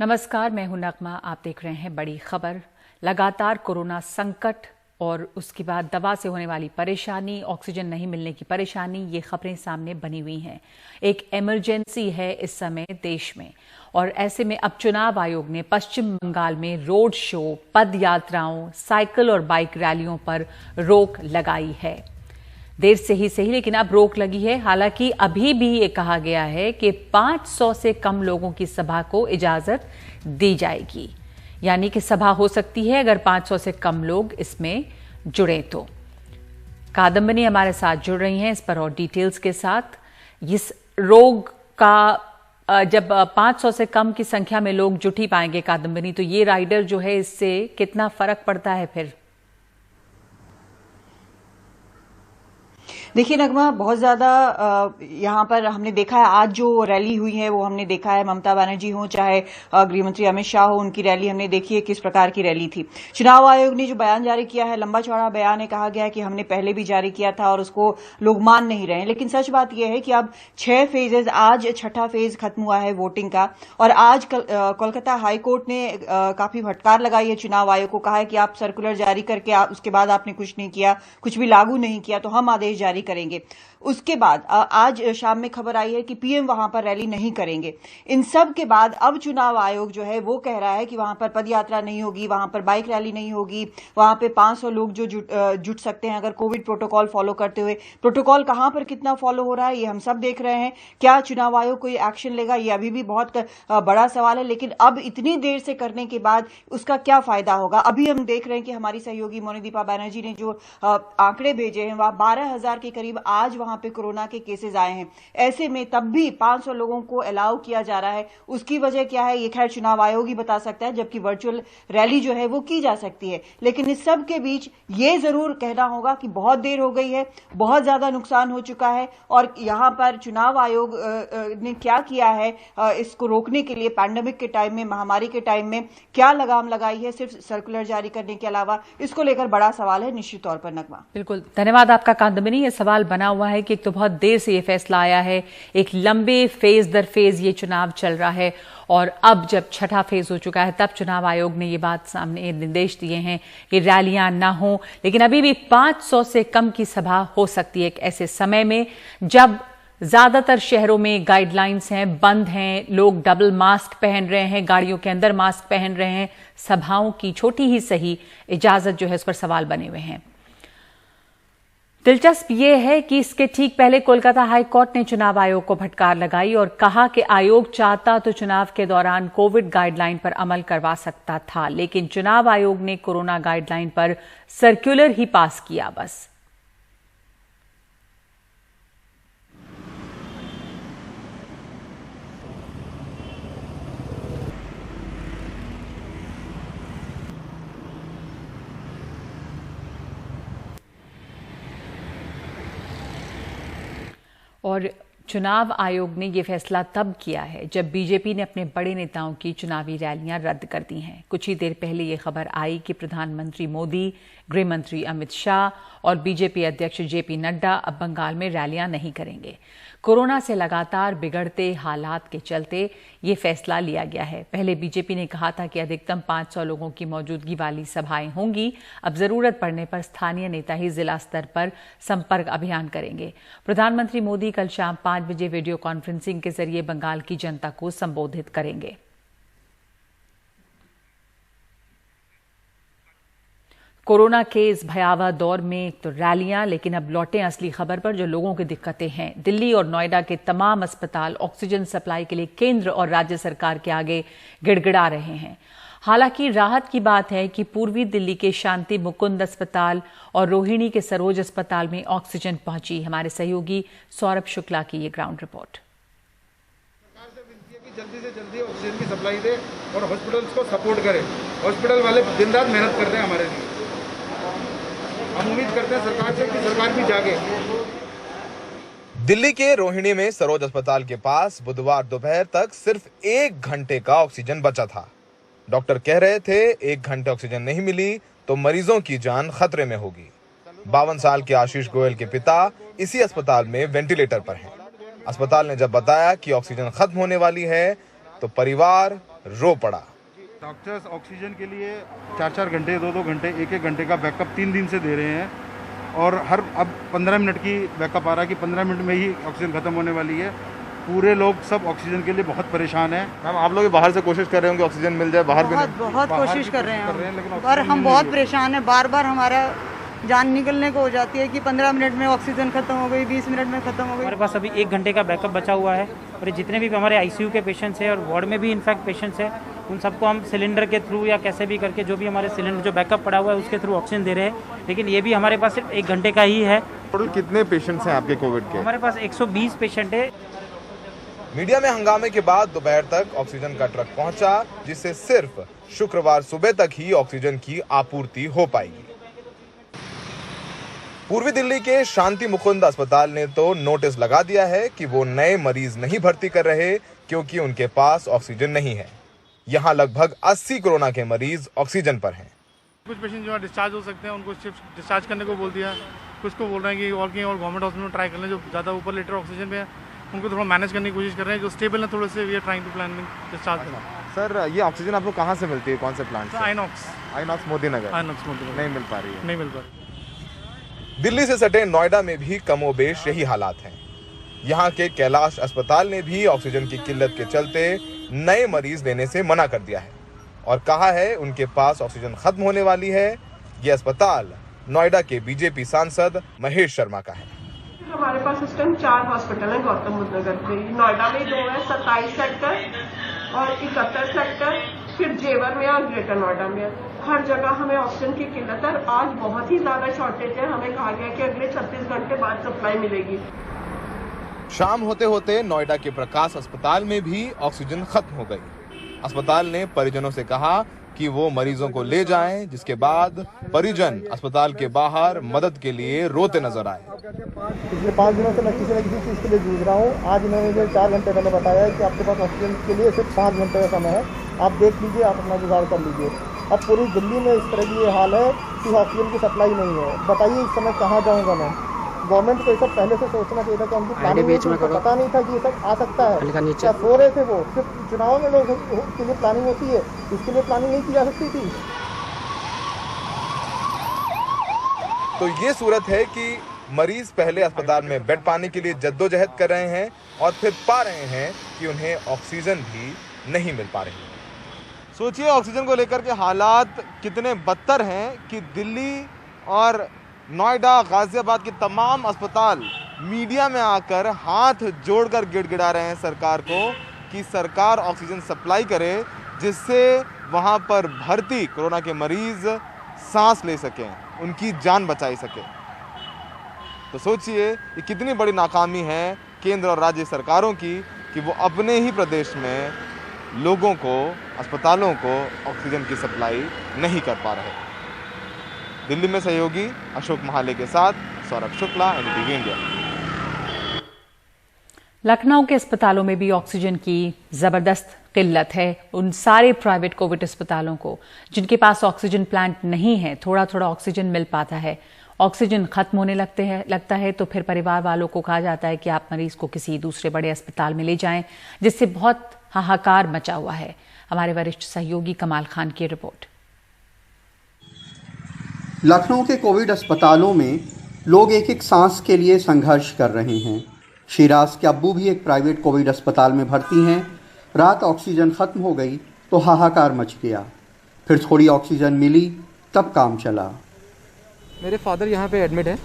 नमस्कार, मैं हूं नगमा। आप देख रहे हैं बड़ी खबर। लगातार कोरोना संकट और उसके बाद दवा से होने वाली परेशानी, ऑक्सीजन नहीं मिलने की परेशानी, ये खबरें सामने बनी हुई हैं। एक इमरजेंसी है इस समय देश में, और ऐसे में अब चुनाव आयोग ने पश्चिम बंगाल में रोड शो, पद यात्राओं, साइकिल और बाइक रैलियों पर रोक लगाई है। देर से ही सही, लेकिन अब रोक लगी है। हालांकि अभी भी ये कहा गया है कि 500 से कम लोगों की सभा को इजाजत दी जाएगी, यानी कि सभा हो सकती है अगर 500 से कम लोग इसमें जुड़े तो। कादम्बिनी हमारे साथ जुड़ रही हैं इस पर और डिटेल्स के साथ। इस रोग का जब 500 से कम की संख्या में लोग जुट ही पाएंगे कादम्बिनी, तो ये राइडर जो है इससे कितना फर्क पड़ता है फिर? देखिए नगमा, बहुत ज्यादा यहाँ पर हमने देखा है। आज जो रैली हुई है वो हमने देखा है, ममता बनर्जी हो चाहे गृह मंत्री अमित शाह हो, उनकी रैली हमने देखी है किस प्रकार की रैली थी। चुनाव आयोग ने जो बयान जारी किया है, लंबा चौड़ा बयान है। कहा गया है कि हमने पहले भी जारी किया था और उसको लोग मान नहीं रहे हैं। लेकिन सच बात यह है कि अब 6 फेजेज, आज 6ठा फेज खत्म हुआ है वोटिंग का, और आज कोलकाता हाईकोर्ट ने काफी फटकार लगाई है चुनाव आयोग को। कहा है कि आप सर्कुलर जारी करके उसके बाद आपने कुछ नहीं किया, कुछ भी लागू नहीं किया, तो हम आदेश जारी करेंगे। उसके बाद आज शाम में खबर आई है कि पीएम वहां पर रैली नहीं करेंगे। इन सब के बाद अब चुनाव आयोग जो है वो कह रहा है कि वहां पर पदयात्रा नहीं होगी, वहां पर बाइक रैली नहीं होगी, वहां पे 500 लोग जो जुट सकते हैं अगर कोविड प्रोटोकॉल फॉलो करते हुए। प्रोटोकॉल कहां पर कितना फॉलो हो रहा है ये हम सब देख रहे हैं। क्या चुनाव आयोग कोई एक्शन लेगा, ये अभी भी बहुत बड़ा सवाल है। लेकिन अब इतनी देर से करने के बाद उसका क्या फायदा होगा? अभी हम देख रहे हैं कि हमारी सहयोगी मोनीदीपा बैनर्जी ने जो आंकड़े भेजे हैं, वह 12,000 के करीब आज वहां पे कोरोना के केसेस आए हैं। ऐसे में तब भी 500 लोगों को अलाउ किया जा रहा है। उसकी वजह क्या है ये खैर चुनाव आयोग ही बता सकता है, जबकि वर्चुअल रैली जो है वो की जा सकती है। लेकिन इस सब के बीच ये जरूर कहना होगा कि बहुत देर हो गई है, बहुत ज्यादा नुकसान हो चुका है, और यहां पर चुनाव आयोग ने क्या किया है इसको रोकने के लिए, पैंडेमिक के टाइम में, महामारी के टाइम में क्या लगाम लगाई है सिर्फ सर्कुलर जारी करने के अलावा, इसको लेकर बड़ा सवाल है निश्चित तौर पर। नगमा, बिल्कुल धन्यवाद आपका कादम्बिनी। ये सवाल बना हुआ है कि एक तो बहुत देर से ये फैसला आया है, एक लंबे फेज दर फेज ये चुनाव चल रहा है, और अब जब 6ठा फेज हो चुका है तब चुनाव आयोग ने ये बात सामने निर्देश दिए हैं कि रैलियां ना हो, लेकिन अभी भी 500 से कम की सभा हो सकती है एक ऐसे समय में जब ज्यादातर शहरों में गाइडलाइंस हैं, बंद हैं, लोग डबल मास्क पहन रहे हैं, गाड़ियों के अंदर मास्क पहन रहे हैं। सभाओं की छोटी ही सही इजाजत जो है उस पर सवाल बने हुए हैं। दिलचस्प यह है कि इसके ठीक पहले कोलकाता हाई कोर्ट ने चुनाव आयोग को फटकार लगाई और कहा कि आयोग चाहता तो चुनाव के दौरान कोविड गाइडलाइन पर अमल करवा सकता था, लेकिन चुनाव आयोग ने कोरोना गाइडलाइन पर सर्कुलर ही पास किया बस। और चुनाव आयोग ने यह फैसला तब किया है जब बीजेपी ने अपने बड़े नेताओं की चुनावी रैलियां रद्द कर दी हैं। कुछ ही देर पहले यह खबर आई कि प्रधानमंत्री मोदी, गृह मंत्री अमित शाह और बीजेपी अध्यक्ष जेपी नड्डा अब बंगाल में रैलियां नहीं करेंगे। कोरोना से लगातार बिगड़ते हालात के चलते ये फैसला लिया गया है। पहले बीजेपी ने कहा था कि अधिकतम 500 लोगों की मौजूदगी वाली सभाएं होंगी। अब जरूरत पड़ने पर स्थानीय नेता ही जिला स्तर पर संपर्क अभियान करेंगे। प्रधानमंत्री मोदी कल शाम 5 बजे वीडियो कॉन्फ्रेंसिंग के जरिए बंगाल की जनता को संबोधित करेंगे। कोरोना के इस भयावह दौर में एक तो रैलियां, लेकिन अब लौटे असली खबर पर जो लोगों की दिक्कतें हैं। दिल्ली और नोएडा के तमाम अस्पताल ऑक्सीजन सप्लाई के लिए केंद्र और राज्य सरकार के आगे गिड़गिड़ा रहे हैं। हालांकि राहत की बात है कि पूर्वी दिल्ली के शांति मुकुंद अस्पताल और रोहिणी के सरोज अस्पताल में ऑक्सीजन पहुंची। हमारे सहयोगी सौरभ शुक्ला की ये ग्राउंड रिपोर्ट। जल्दी से जल्दी ऑक्सीजन की सप्लाई दे और हॉस्पिटल्स को सपोर्ट करे। हॉस्पिटल वाले दिन रात मेहनत करते हैं हमारे लिए। हम उम्मीद करते हैं सरकार से कि सरकार भी जागे। दिल्ली के रोहिणी में सरोज अस्पताल के पास बुधवार दोपहर तक सिर्फ 1 घंटे का ऑक्सीजन बचा था। डॉक्टर कह रहे थे 1 घंटे ऑक्सीजन नहीं मिली तो मरीजों की जान खतरे में होगी। 52 साल के आशीष गोयल के पिता इसी अस्पताल में वेंटिलेटर पर हैं। अस्पताल ने जब बताया कि ऑक्सीजन खत्म होने वाली है तो परिवार, रो पड़ा। डॉक्टर्स ऑक्सीजन के लिए 4-4 घंटे, 2-2 घंटे, 1-1 घंटे का बैकअप 3 दिन से दे रहे हैं और अब 15 मिनट की बैकअप आ रहा है कि 15 मिनट में ही ऑक्सीजन खत्म होने वाली है। पूरे लोग सब ऑक्सीजन के लिए बहुत परेशान हैं। मैम, आप लोग बाहर से कोशिश कर रहे होंगे ऑक्सीजन मिल जाए, बाहर बहुत कोशिश कर रहे हैं और हम बहुत परेशान हैं। बार बार हमारा जान निकलने को हो जाती है कि 15 मिनट में ऑक्सीजन खत्म हो गई, 20 मिनट में खत्म हो गई। हमारे पास अभी 1 घंटे का बैकअप बचा हुआ है और जितने भी हमारे आईसीयू के पेशेंट्स हैं और वार्ड में भी इनफैक्ट पेशेंट्स हैं, उन सबको हम सिलेंडर के थ्रू या कैसे भी करके जो भी हमारे सिलेंडर जो बैकअप पड़ा हुआ है उसके थ्रू ऑक्सीजन दे रहे हैं। लेकिन ये भी हमारे पास सिर्फ 1 घंटे का ही है। टोटल कितने पेशेंट्स हैं आपके कोविड के? हमारे पास 120 पेशेंट है। मीडिया में हंगामे के बाद दोपहर तक ऑक्सीजन का ट्रक पहुंचा, जिससे सिर्फ शुक्रवार सुबह तक ही ऑक्सीजन की आपूर्ति हो पाएगी। पूर्वी दिल्ली के शांति मुकुंद अस्पताल ने तो नोटिस लगा दिया है कि वो नए मरीज नहीं भर्ती कर रहे क्योंकि उनके पास ऑक्सीजन नहीं है। यहाँ लगभग 80 कोरोना के मरीज ऑक्सीजन पर हैं। कुछ पेशेंट जो है डिस्चार्ज हो सकते हैं, उनको शिफ्ट डिस्चार्ज करने को बोल दिया। कुछ को बोल रहे हैं कि और कहीं और गवर्नमेंट हॉस्पिटल में ट्राई कर लें जो ज़्यादा ऊपर लीटर ऑक्सीजन पे है, उनको थोड़ा मैनेज करने की कोशिश कर रहे हैं। जो स्टेबल है थोड़े से, we are trying to plan discharge करना। सर, ये ऑक्सीजन आपको कहाँ से मिलती है, कौन से प्लांट से? आइनॉक्स मोदी नगर नहीं मिल पा रही है। नहीं मिल पा रही। दिल्ली से सटे नोएडा में भी कमोबेश यही हालात हैं। यहाँ के कैलाश अस्पताल ने भी ऑक्सीजन की किल्लत के चलते नए मरीज लेने से मना कर दिया है और कहा है उनके पास ऑक्सीजन खत्म होने वाली है। ये अस्पताल नोएडा के बीजेपी सांसद महेश शर्मा का है। हमारे पास इस टाइम 4 हॉस्पिटल हैं गौतम बुद्ध नगर में। नोएडा में 2 है, 27 सेक्टर और 71 सेक्टर, फिर जेवर में और ग्रेटर नोएडा में। हर जगह हमें ऑक्सीजन की किल्लत है। आज बहुत ही ज्यादा शॉर्टेज है। हमें कहा गया कि अगले 36 घंटे बाद सप्लाई मिलेगी। शाम होते होते नोएडा के प्रकाश अस्पताल में भी ऑक्सीजन खत्म हो गई। अस्पताल ने परिजनों से कहा कि वो मरीजों को ले जाएं, जिसके बाद परिजन अस्पताल के बाहर मदद के लिए रोते नजर आए। पिछले 5 दिनों से मैं किसी न किसी चीज़ के लिए जूझ रहा हूँ। आज इन्होंने मुझे 4 घंटे पहले बताया है कि आपके पास ऑक्सीजन के लिए सिर्फ 5 घंटे का समय है, आप देख लीजिए, आप अपना जुगाड़ कर लीजिए। अब पूरी दिल्ली में इस तरह की ये हाल है कि ऑक्सीजन की सप्लाई नहीं है। बताइए इस समय कहाँ जाऊँगा मैं? गवर्नमेंट को ये सब पहले से सोचना चाहिए था कि उनकी प्लानिंग पता नहीं था कि ये सब आ सकता है। क्या सो रहे थे वो? सिर्फ चुनाव में लोग के लिए प्लानिंग होती है, इसके लिए प्लानिंग नहीं की जा सकती थी। तो ये सूरत है कि मरीज पहले अस्पताल में बेड पाने के लिए जद्दोजहद कर रहे हैं और फिर पा रहे हैं कि उन्हें ऑक्सीजन भी नहीं मिल पा रही। सोचिए ऑक्सीजन को लेकर के हालात कितने बदतर हैं कि दिल्ली और नोएडा, गाजियाबाद के तमाम अस्पताल मीडिया में आकर हाथ जोड़कर गिड़गिड़ा रहे हैं सरकार को कि सरकार ऑक्सीजन सप्लाई करे, जिससे वहां पर भर्ती कोरोना के मरीज सांस ले सकें, उनकी जान बचाई सके। तो सोचिए ये कितनी बड़ी नाकामी है केंद्र और राज्य सरकारों की कि वो अपने ही प्रदेश में लोगों को, अस्पतालों को ऑक्सीजन की सप्लाई नहीं कर पा रहे। दिल्ली में सहयोगी अशोक महाले के साथ सौरभ शुक्ला, एनडीटीवी इंडिया। लखनऊ के अस्पतालों में भी ऑक्सीजन की जबरदस्त किल्लत है। उन सारे प्राइवेट कोविड अस्पतालों को जिनके पास ऑक्सीजन प्लांट नहीं है, थोड़ा थोड़ा ऑक्सीजन मिल पाता है। ऑक्सीजन खत्म होने लगता है तो फिर परिवार वालों को कहा जाता है कि आप मरीज को किसी दूसरे बड़े अस्पताल में ले जाएं, जिससे बहुत हाहाकार मचा हुआ है। हमारे वरिष्ठ सहयोगी कमाल खान की रिपोर्ट। लखनऊ के कोविड अस्पतालों में लोग एक एक सांस के लिए संघर्ष कर रहे हैं। शिराज के अब्बू भी एक प्राइवेट कोविड अस्पताल में भर्ती हैं। रात ऑक्सीजन खत्म हो गई तो हाहाकार मच गया। फिर थोड़ी ऑक्सीजन मिली तब काम चला। मेरे फादर यहाँ पे एडमिट है।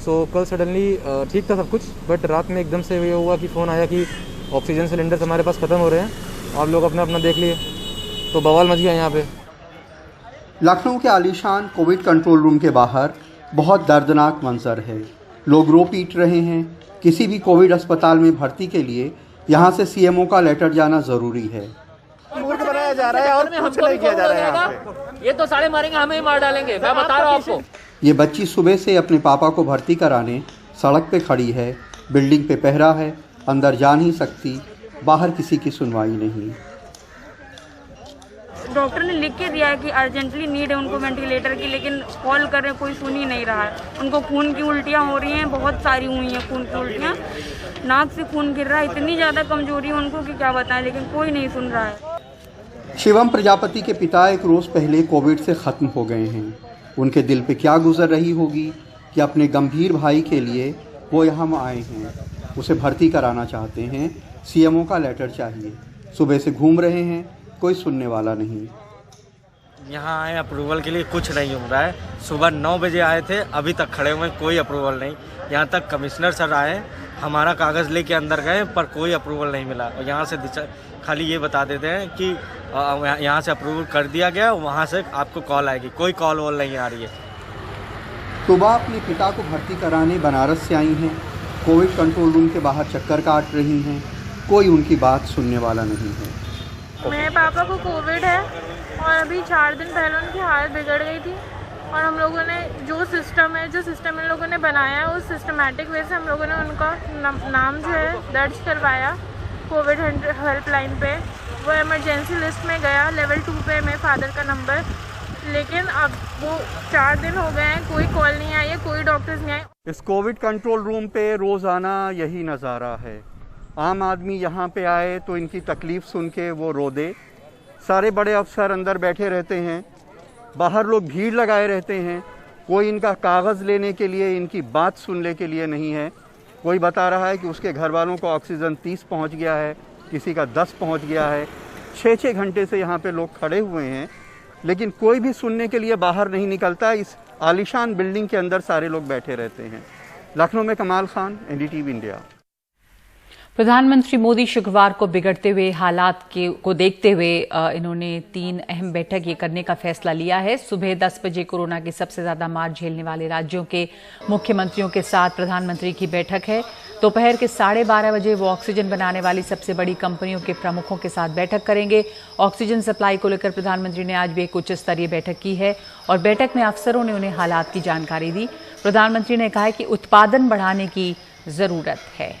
सो कल सडनली ठीक था सब कुछ, बट रात में एकदम से ये हुआ कि फ़ोन आया कि ऑक्सीजन सिलेंडर्स हमारे पास ख़त्म हो रहे हैं, आप लोग अपना अपना देख लिए। तो बवाल मच गया यहाँ पे। लखनऊ के आलीशान कोविड कंट्रोल रूम के बाहर बहुत दर्दनाक मंजर है। लोग रो पीट रहे हैं। किसी भी कोविड अस्पताल में भर्ती के लिए यहाँ से सीएमओ का लेटर जाना ज़रूरी है। मूर्ख बनाया जा रहा है और कुछ नहीं किया जा रहा है यहाँ पे। ये तो साले मारेंगे, हमें ही मार डालेंगे, मैं बता रहा हूँ आपको। ये बच्ची सुबह से अपने पापा को भर्ती कराने सड़क पे खड़ी है। बिल्डिंग पे पहरा है, अंदर जा नहीं सकती, बाहर किसी की सुनवाई नहीं। डॉक्टर ने लिख के दिया है कि अर्जेंटली नीड है उनको वेंटिलेटर की, लेकिन कॉल कर रहे कोई सुन ही नहीं रहा है। उनको खून की उल्टियाँ हो रही हैं, बहुत सारी हुई हैं खून की उल्टियाँ, नाक से खून गिर रहा है। इतनी ज़्यादा कमजोरी है उनको कि क्या बताएं, लेकिन कोई नहीं सुन रहा है। शिवम प्रजापति के पिता एक रोज़ पहले कोविड से ख़त्म हो गए हैं। उनके दिल पे क्या गुजर रही होगी कि अपने गंभीर भाई के लिए वो यहाँ आए हैं, उसे भर्ती कराना चाहते हैं। सीएमओ का लेटर चाहिए। सुबह से घूम रहे हैं, कोई सुनने वाला नहीं। यहाँ आए अप्रूवल के लिए, कुछ नहीं हो रहा है। सुबह 9 बजे आए थे, अभी तक खड़े हुए, कोई अप्रूवल नहीं। यहाँ तक कमिश्नर सर आए, हमारा कागज़ लेके अंदर गए पर कोई अप्रूवल नहीं मिला। और यहाँ से खाली ये बता देते हैं कि यहाँ से अप्रूवल कर दिया गया, वहाँ से आपको कॉल आएगी। कोई कॉल वॉल नहीं आ रही है। सुबह अपने पिता को भर्ती कराने बनारस से आई हैं। कोविड कंट्रोल रूम के बाहर चक्कर काट रही हैं। कोई उनकी बात सुनने वाला नहीं है। मेरे पापा को कोविड है और अभी 4 दिन पहले उनकी हालत बिगड़ गई थी और हम लोगों ने जो सिस्टम इन लोगों ने बनाया है उस सिस्टमेटिक वे से हम लोगों ने उनका नाम जो है दर्ज करवाया कोविड हेल्पलाइन पे। वो इमरजेंसी लिस्ट में गया, लेवल 2 पे मेरे फादर का नंबर, लेकिन अब वो 4 दिन हो गए हैं, कोई कॉल नहीं आई है, कोई डॉक्टर्स नहीं आए। इस कोविड कंट्रोल रूम पे रोज़ाना यही नज़ारा है। आम आदमी यहाँ पे आए तो इनकी तकलीफ़ सुन के वो रो दे। सारे बड़े अफसर अंदर बैठे रहते हैं, बाहर लोग भीड़ लगाए रहते हैं। कोई इनका कागज़ लेने के लिए, इनकी बात सुनने के लिए नहीं है। कोई बता रहा है कि उसके घर वालों को ऑक्सीजन 30 पहुँच गया है, किसी का 10 पहुँच गया है। 6-6 घंटे से यहाँ पे लोग खड़े हुए हैं, लेकिन कोई भी सुनने के लिए बाहर नहीं निकलता। इस आलीशान बिल्डिंग के अंदर सारे लोग बैठे रहते हैं। लखनऊ में कमाल खान, एनडीटीवी इंडिया। प्रधानमंत्री मोदी शुक्रवार को बिगड़ते हुए हालात को देखते हुए इन्होंने 3 अहम बैठक ये करने का फैसला लिया है। सुबह 10 बजे कोरोना की सबसे ज्यादा मार झेलने वाले राज्यों के मुख्यमंत्रियों के साथ प्रधानमंत्री की बैठक है। दोपहर के 12:30 बजे वो ऑक्सीजन बनाने वाली सबसे बड़ी कंपनियों के प्रमुखों के साथ बैठक करेंगे। ऑक्सीजन सप्लाई को लेकर प्रधानमंत्री ने आज भी एक उच्च स्तरीय बैठक की है और बैठक में अफसरों ने उन्हें हालात की जानकारी दी। प्रधानमंत्री ने कहा है कि उत्पादन बढ़ाने की जरूरत है।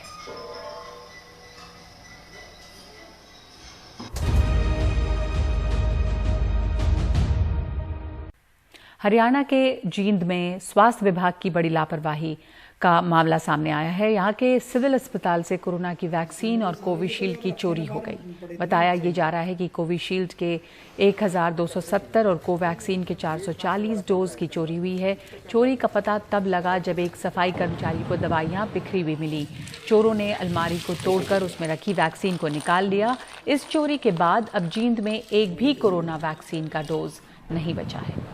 हरियाणा के जींद में स्वास्थ्य विभाग की बड़ी लापरवाही का मामला सामने आया है। यहाँ के सिविल अस्पताल से कोरोना की वैक्सीन और कोविशील्ड की चोरी हो गई। बताया ये जा रहा है कि कोविशील्ड के 1270 और कोवैक्सीन के 440 डोज की चोरी हुई है। चोरी का पता तब लगा जब एक सफाई कर्मचारी को दवाइयाँ बिखरी हुई मिली। चोरों ने अलमारी को तोड़कर उसमें रखी वैक्सीन को निकाल लिया। इस चोरी के बाद अब जींद में एक भी कोरोना वैक्सीन का डोज नहीं बचा है।